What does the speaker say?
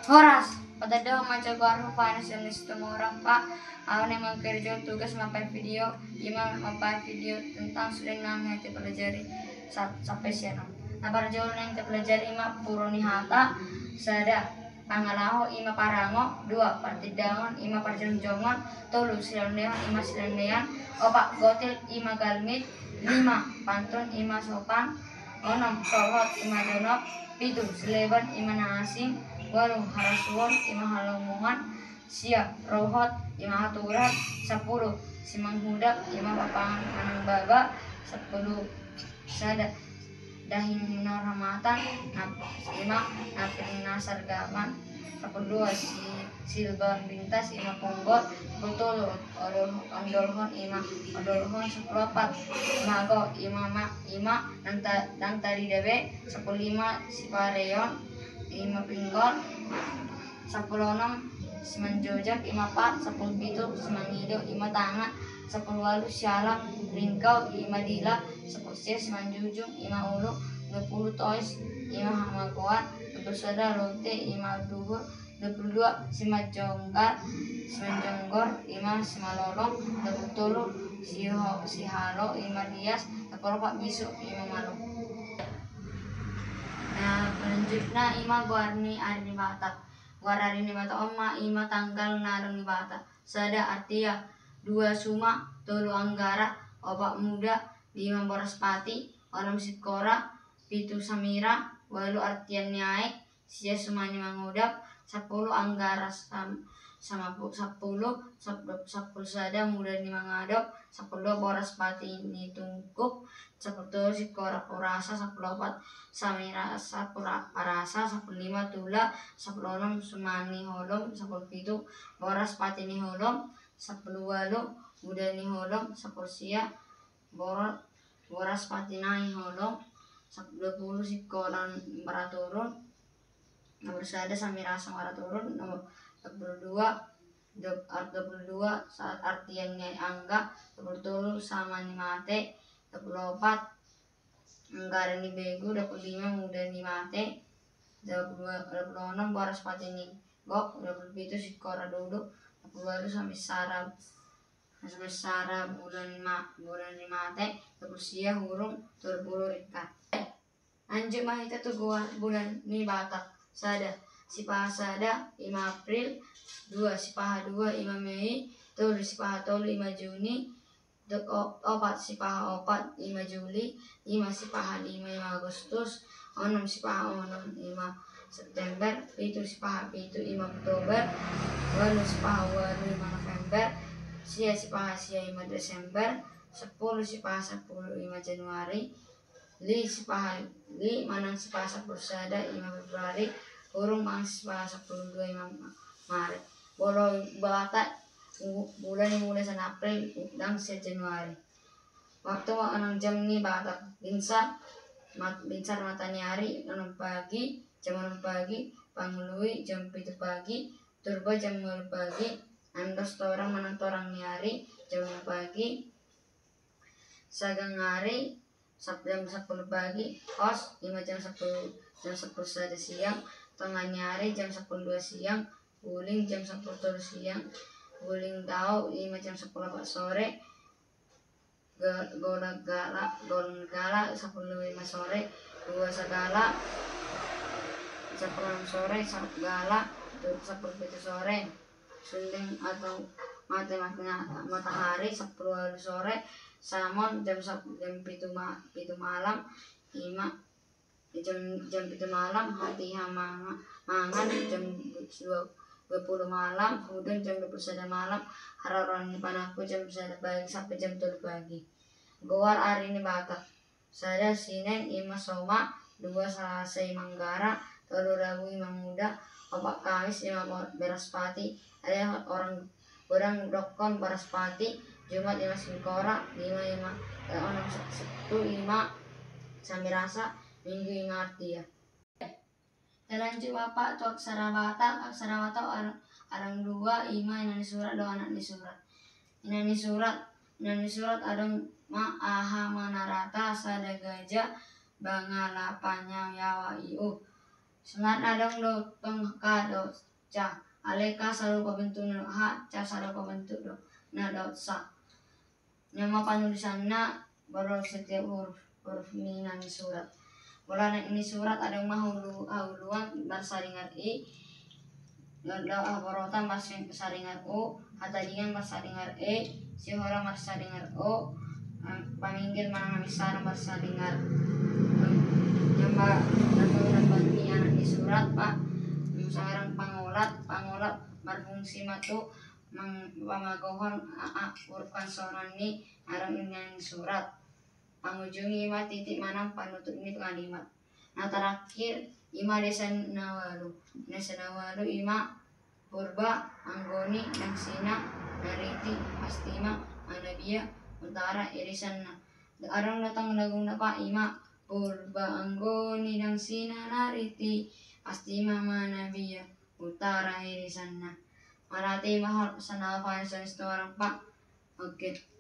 Horas, pada daw macagaru panas yang semua orang pak. Awan yang kerja tugas mapai video, imam mapai video tentang sudah namanya yang dipelajari sampai siapa. Nah para jauh yang dipelajari ima puroni hata, sada pangalaho ima parango, dua partidangon ima parjongjongon, tolu silandean ima silandean, opak gotil ima galmit, lima pantun ima sopan, onom sohot ima donop, pitu sileban ima naasing, walu harasuon ima halomongan, sia rohot ima haturat, 10 simang hudak ima papangan anang baba, 10 sada dahin norhamatan, ima napin nasargaman, 10 silban bintas ima ponggol, 10 ondolhon ima ondolhon, 10 mago ima nang tadi debe, 15 sipareon ima pinggol, 10 simanjojak ima pat, 10 pitu simangido ima tangan, 10 walu syalak ringkau ima dila, 10 simanjujung ima ulu, 20 tois ima hamagoan, 20 sada lote ima duhur, 22 simanjonggor ima simalolong, 23 sihalo ima dias, 24 bisu ima malung. Nah, selanjutnya ima guarni ari batak. Guar ari batak oma ima tanggal narang batak. Sada artia 2 suma, 3 anggara, 4 muda, 5 boraspati, 6 sikora, 7 samira, 8 artian nyaek, sia sumani mangudap, 10 anggara sama 10 sada muda ni mangadop, 10 boraspati ni tungkup, 10 sikora kurasa, 10 samira parasa, 10 tula, 10 sumani holom, 10 pitu boras pati ni holom, 10 walu muda ni holom, 10 sia boras pati nai holom, 20 sikoran maraturun, nomor sada samira samara turun, nomor 22 saat artiannya angga, 23 sama ni mate, 24 anggara ni begu, 25 muda ni mate, 26 boras pati ni gok, 27 sikora duduk, 28 samisara bulan ni mate, 20 sia hurung, 20 rikat. Anjuk mahita tu bulan ni batak. Sada sipaha sada 5 April, 2 sipaha 2 5 Mei, 3 sipaha 3 5 Juni, 4 sipaha 4 5 Juli, 5 sipaha 5 Agustus, 6 sipaha 6 5 September, 7 sipaha 7 5 Oktober, 8 sipaha 8 5 November, sia sipaha 5 Desember, 10 sipaha 10 5 Januari, li sipaha li manang sipaha 10 sada 5 Februari, hurung mang sipaha 10 2 5 Maret. Bolo batak bulan ni mulai sa April dan sa Januari. Waktu anang jam ni batak binsa matanya hari 6 pagi, jam 6 pagi, pangului jam 7 pagi, turba jam 9 pagi, andos torang manang torang ni hari jam 6 pagi, sagang hari jam 10 pagi, os 5 jam 10 saja siang, tengah hari jam 10 2 siang, guling jam 10 siang, guling tau 5 jam 10 sore, golong gala 10 5 sore, 2 segala 10 sore, 1 gala 10 sore, sunding atau matahari 10 sore, samon jam 7 malam, 5 jam 7 malam, hati mangan jam 20 malam, kemudian jam 21 malam, hararan ni panaku jam 1 pagi sampai jam 3 pagi. Goar hari ni batak. Sada Sinen 5 Soma, 2 Selasa 5 Anggara, 3 Rabu 5 Muda, 4 Kamis 5 Beraspati, ada orang dokon Beraspati, Jumat 5 Sikora, 5 Sabtu 5 Samirasa, Minggu 5 Artia. Terlanjut bapak tu aksara batak arang 2 ima inani surat 2 anak ni surat. Inani surat adang aha manarata sada gajah bangala panyang yawa iu. Sungat adong do tong ka do ca aleka sarupa bentuk no ha ca sarupa bentuk do na do sa. Nama penulisannya baru setiap huruf ini surat. Bola ini surat ada mahuluan bersaringan i Ganda borotan bersaringan u Hatajingan bersaringan e Sihora bersaringan o Paminggil manang misara bersaringan Nyamba dan bantian di surat pak Sekarang pangolat berfungsi matu pamagohon huruf konsonani arang ini surat pangujungi ima titik manang panutup ini kalimat. Nah terakhir ima desa nawalu ima purba anggoni dangsina nariti astima anabia utara irisanna arang datang lagung pak ima purba anggoni dangsina nariti astima manabia utara irisanna marati mahal sanapan orang pak. Oke.